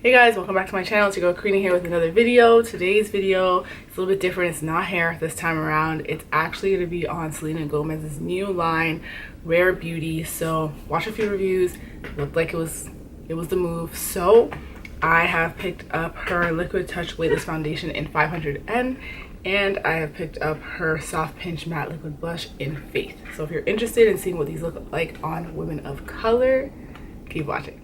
Hey guys, welcome back to my channel. It's your girl Karina here with another video. Today's video is a little bit different. It's not hair this time around. It's actually going to be on Selena Gomez's new line, Rare Beauty. So watch a few reviews. It looked like it was the move. So I have picked up her Liquid Touch Weightless Foundation in 500N, and I have picked up her Soft Pinch Matte Liquid Blush in Faith. So if you're interested in seeing what these look like on women of color, keep watching.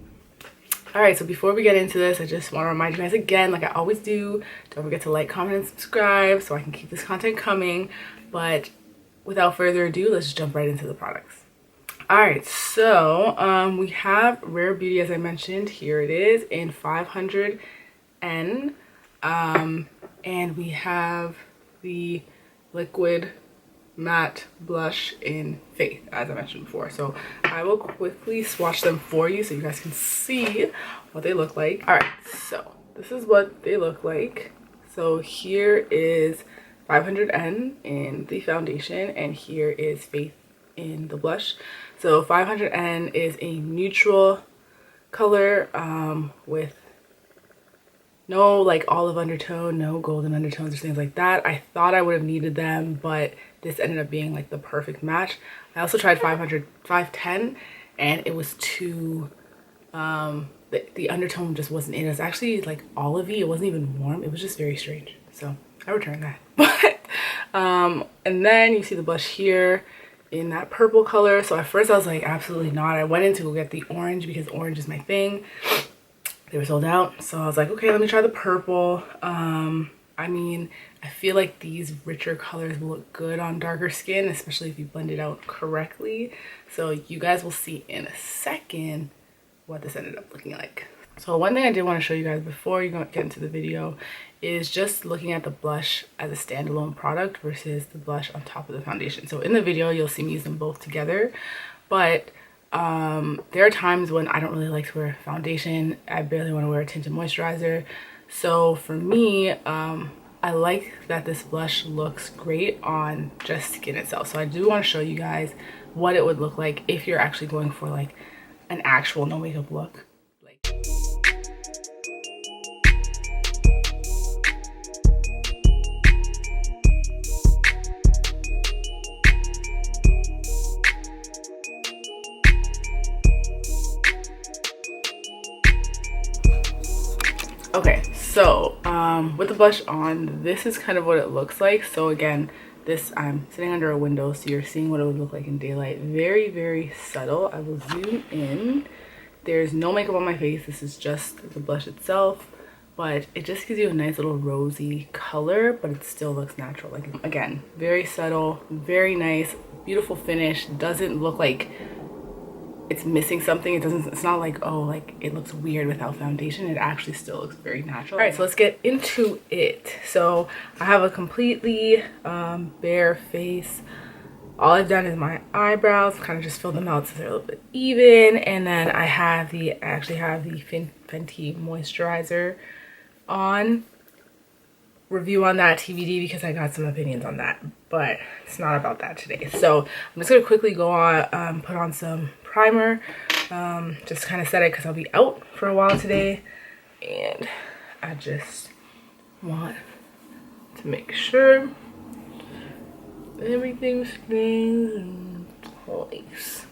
Alright, so before we get into this, I just want to remind you guys again, like I always do, don't forget to like, comment, and subscribe so I can keep this content coming. But without further ado, let's just jump right into the products. Alright, so we have Rare Beauty, as I mentioned. Here it is in 500N. And we have the Liquid Matte Blush in Faith, as I mentioned before. So I will quickly swatch them for you so you guys can see what they look like. All right, so this is what they look like. So here is 500N in the foundation, and here is Faith in the blush. So 500N is a neutral color with no like olive undertone, no golden undertones or things like that. I thought I would have needed them, but this ended up being like the perfect match. I also tried 510 and it was too, the undertone just wasn't in. It was actually like olivey. It wasn't even warm. It was just very strange. So I returned that. But, and then you see the blush here in that purple color. So at first I was like, absolutely not. I went in to go get the orange because orange is my thing. They were sold out, so I was like, okay, let me try the purple. I mean, I feel like these richer colors will look good on darker skin, especially if you blend it out correctly. So you guys will see in a second what this ended up looking like. So one thing I did want to show you guys before you get into the video is just looking at the blush as a standalone product versus the blush on top of the foundation. So in the video, you'll see me use them both together, but there are times when I don't really like to wear foundation. I barely want to wear a tinted moisturizer. So for me, I like that this blush looks great on just skin itself. So I do want to show you guys what it would look like if you're actually going for like an actual no makeup look. Okay, so with the blush on, this is kind of what it looks like. So again, this, I'm sitting under a window, so you're seeing what it would look like in daylight. Very, very subtle. I will zoom in. There's no makeup on my face. This is just the blush itself, but it just gives you a nice little rosy color, but it still looks natural. Like, again, very subtle, very nice, beautiful finish. Doesn't look like it's missing something. It's not like, oh, like it looks weird without foundation. It actually still looks very natural. All right, so let's get into it. So I have a completely bare face. All I've done is my eyebrows, kind of just fill them out so they're a little bit even. And then I actually have the Fenty moisturizer on. Review on that TBD because I got some opinions on that, but it's not about that today. So I'm just gonna quickly go on, put on some primer, just kind of set it because I'll be out for a while today, and I just want to make sure everything stays in place.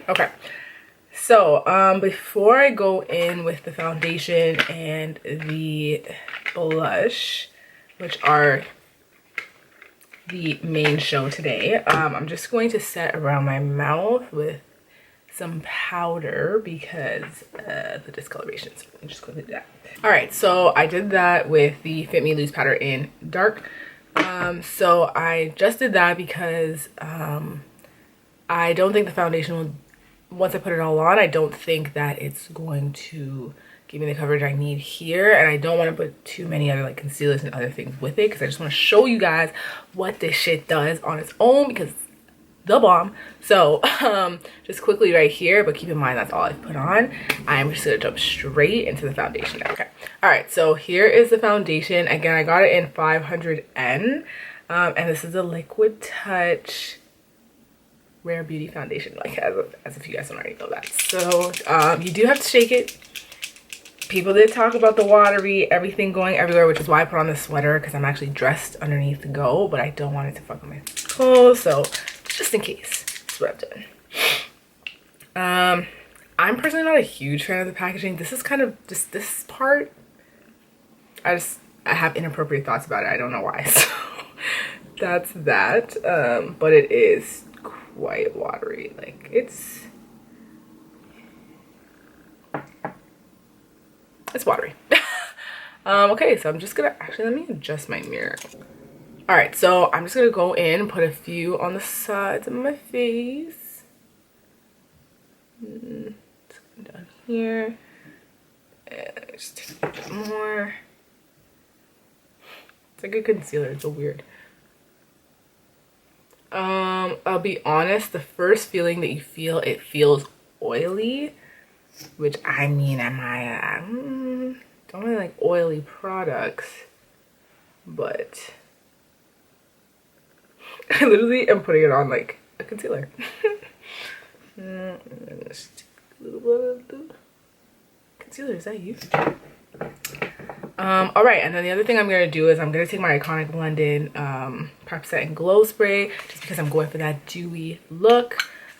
Okay, so before I go in with the foundation and the blush, which are the main show today, I'm just going to set around my mouth with some powder because the discoloration. So let me just quickly do that. All right, so I did that with the Fit Me Loose powder in dark. So I just did that because I don't think the foundation will, once I put it all on, I don't think that it's going to give me the coverage I need here. And I don't want to put too many other like concealers and other things with it because I just want to show you guys what this shit does on its own because it's the bomb. So just quickly right here, but keep in mind that's all I've put on. I'm just gonna jump straight into the foundation now. Okay, all right, so here is the foundation. Again, I got it in 500N. And this is a Liquid Touch Rare Beauty Foundation, like as if you guys don't already know that. So you do have to shake it. People did talk about the watery, everything going everywhere, which is why I put on this sweater, because I'm actually dressed underneath to go, but I don't want it to fuck with my clothes, so just in case, that's what I've done. I'm personally not a huge fan of the packaging. This is kind of just this part. I have inappropriate thoughts about it. I don't know why. So that's that. But it is quite watery. Like it's watery. Okay, so I'm just gonna actually let me adjust my mirror. All right, so I'm just gonna go in and put a few on the sides of my face. Down here, and just take a bit more. It's like a concealer. It's so weird. I'll be honest, the first feeling that you feel, it feels oily, which I mean, don't really like oily products, but I literally am putting it on like a concealer. Just a little bit of the concealer. Is that you? All right, and then the other thing I'm gonna do is I'm gonna take my iconic London Prep Set and Glow Spray, just because I'm going for that dewy look,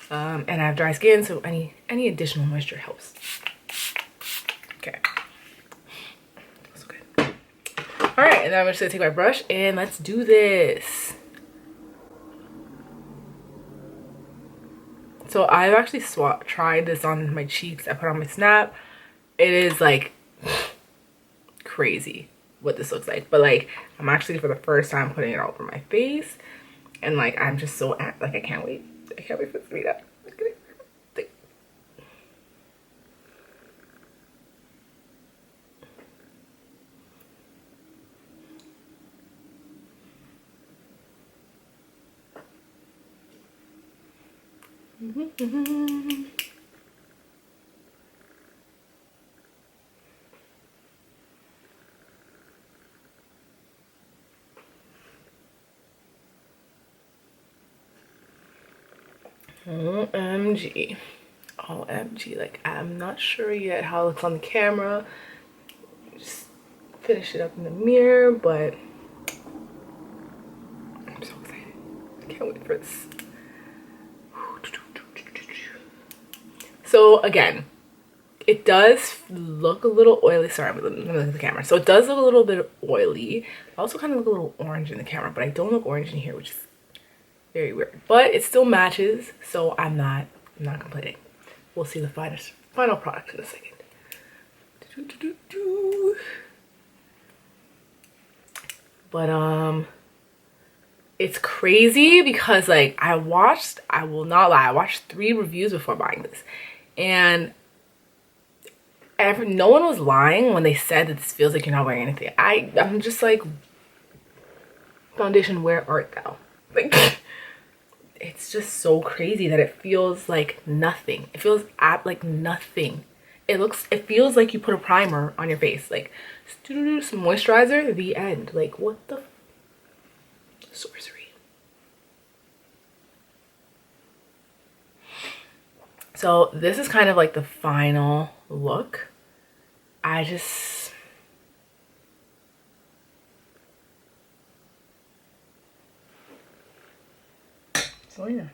and I have dry skin, so any additional moisture helps. Okay, that's good. All right, and then I'm just gonna take my brush and let's do this. So I've actually tried this on my cheeks. I put on my snap. It is like crazy what this looks like, but like I'm actually for the first time putting it all over my face, and like I'm just so like I can't wait for this to be done. OMG. OMG. Like, I'm not sure yet how it looks on the camera. Just finish it up in the mirror, but I'm so excited. I can't wait for this. So again, it does look a little oily. Sorry, let me look at the camera. So it does look a little bit oily. I also kind of look a little orange in the camera, but I don't look orange in here, which is very weird. But it still matches, so I'm not complaining. We'll see the final product in a second. But it's crazy because like I will not lie, I watched 3 reviews before buying this, and no one was lying when they said that this feels like you're not wearing anything. I'm just like, foundation, where art thou? Like, it's just so crazy that it feels like nothing. It feels like nothing. It feels like you put a primer on your face, like some moisturizer, the end. Like, what the sorcery. So this is kind of like the final look. Selena.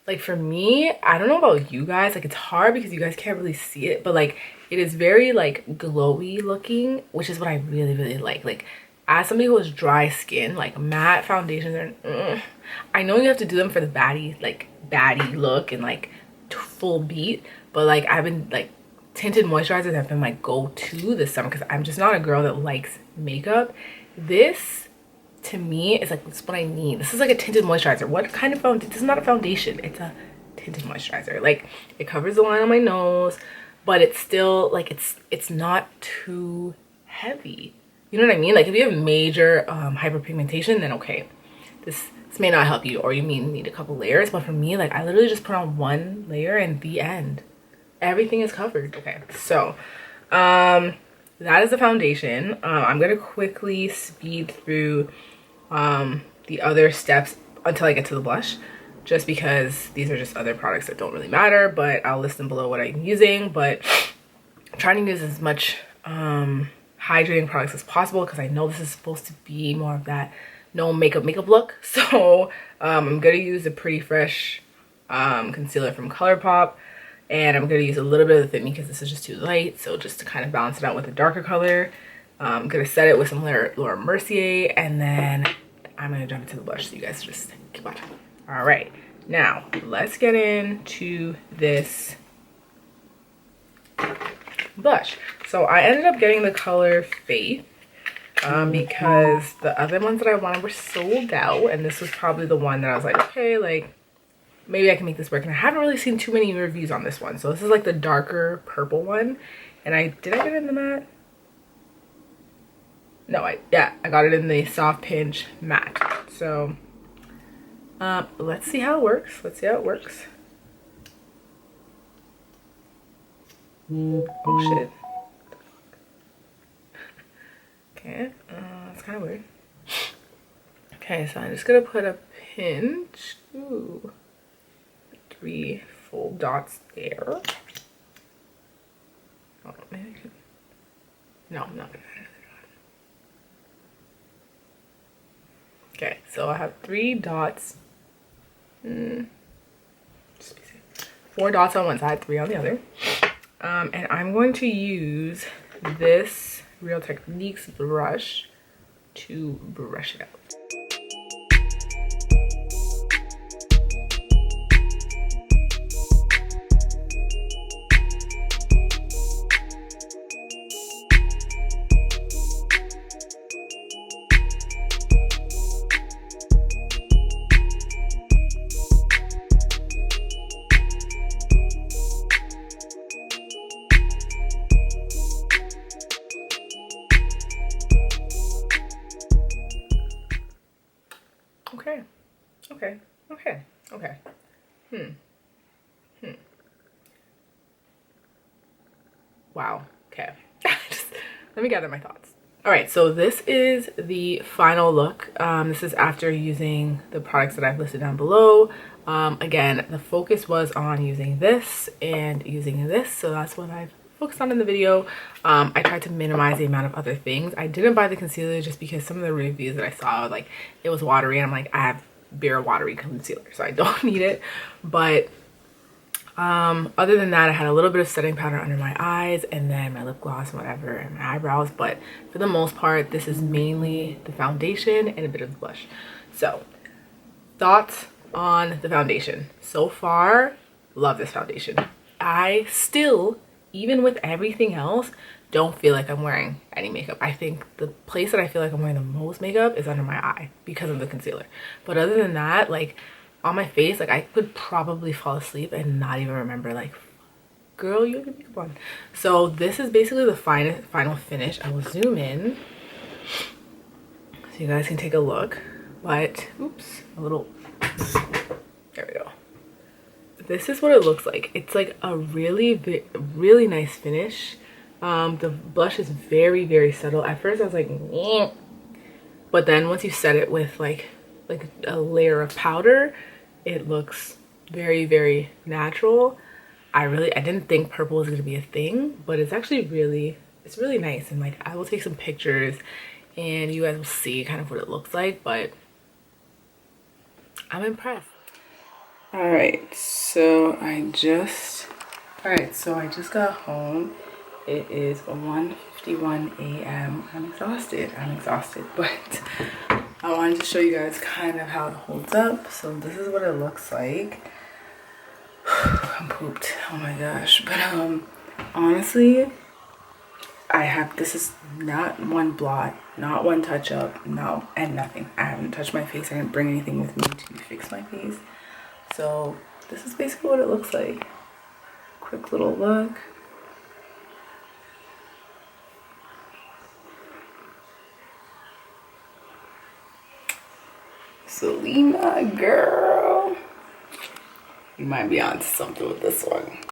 Like for me, I don't know about you guys, like it's hard because you guys can't really see it, but like it is very like glowy looking, which is what I really, really like. Like as somebody who has dry skin, like matte foundations are, I know you have to do them for the baddie look and like full beat, but like I've been like, tinted moisturizers have been my go-to this summer because I'm just not a girl that likes makeup. This to me is like, it's what I need. This is like a tinted moisturizer. What kind of foundation? This is not a foundation, it's a tinted moisturizer. Like it covers the line on my nose, but it's still like, it's not too heavy. You know what I mean? Like if you have major hyperpigmentation, then okay, this may not help you, or you may need a couple layers. But for me, like I literally just put on 1 layer and the end. Everything is covered. Okay, so that is the foundation. I'm gonna quickly speed through the other steps until I get to the blush, just because these are just other products that don't really matter, but I'll list them below what I'm using. But I'm trying to use as much hydrating products as possible because I know this is supposed to be more of that no makeup look. So I'm gonna use a Pretty Fresh concealer from ColourPop, and I'm gonna use a little bit of the Fit Me because this is just too light, so just to kind of balance it out with a darker color. I'm gonna set it with some Laura Mercier, and then I'm gonna jump into the blush, so you guys just keep watching. All right, now let's get into this blush. So I ended up getting the color Faith because the other ones that I wanted were sold out, and this was probably the one that I was like, okay, like maybe I can make this work. And I haven't really seen too many reviews on this one, so this is like the darker purple one. And did I get it in the matte? No, I got it in the soft pinch matte. So let's see how it works. Oh shit. Okay, it's kind of weird. Okay, so I'm just gonna put a pinch. Ooh, 3 full dots there. Oh, maybe I can. No, I'm not gonna add another dot. Okay, so I have 3 dots. 4 dots on one side, 3 on the other. And I'm going to use this Real Techniques brush to brush it out. Okay. Wow. Okay. Let me gather my thoughts. All right, so this is the final look. This is after using the products that I've listed down below. Again, the focus was on using this and using this, so that's what I've focused on in the video. I tried to minimize the amount of other things. I didn't buy the concealer just because some of the reviews that I saw, like, it was watery, and I'm like, I have bare watery concealer, so I don't need it. But other than that, I had a little bit of setting powder under my eyes, and then my lip gloss and whatever, and my eyebrows. But for the most part, this is mainly the foundation and a bit of the blush. So thoughts on the foundation. So far, love this foundation. I still, even with everything else, don't feel like I'm wearing any makeup. I think the place that I feel like I'm wearing the most makeup is under my eye because of the concealer. But other than that, like on my face, like I could probably fall asleep and not even remember, like, girl, you have your makeup on. So this is basically the final finish. I will zoom in so you guys can take a look. But oops, there we go. This is what it looks like. It's like a really nice finish. The blush is very subtle. At first I was like, eh. But then once you set it with like a layer of powder, it looks very natural. I didn't think purple was gonna be a thing, but it's actually really nice. And like, I will take some pictures and you guys will see kind of what it looks like, but I'm impressed. All right, so I just got home. It is 1:51 a.m. I'm exhausted, but I wanted to show you guys kind of how it holds up. So this is what it looks like. I'm pooped, oh my gosh. But honestly, this is not one blot, not one touch up, no, and nothing. I haven't touched my face. I didn't bring anything with me to fix my face. So this is basically what it looks like. Quick little look. Selena, girl, you might be on something with this one.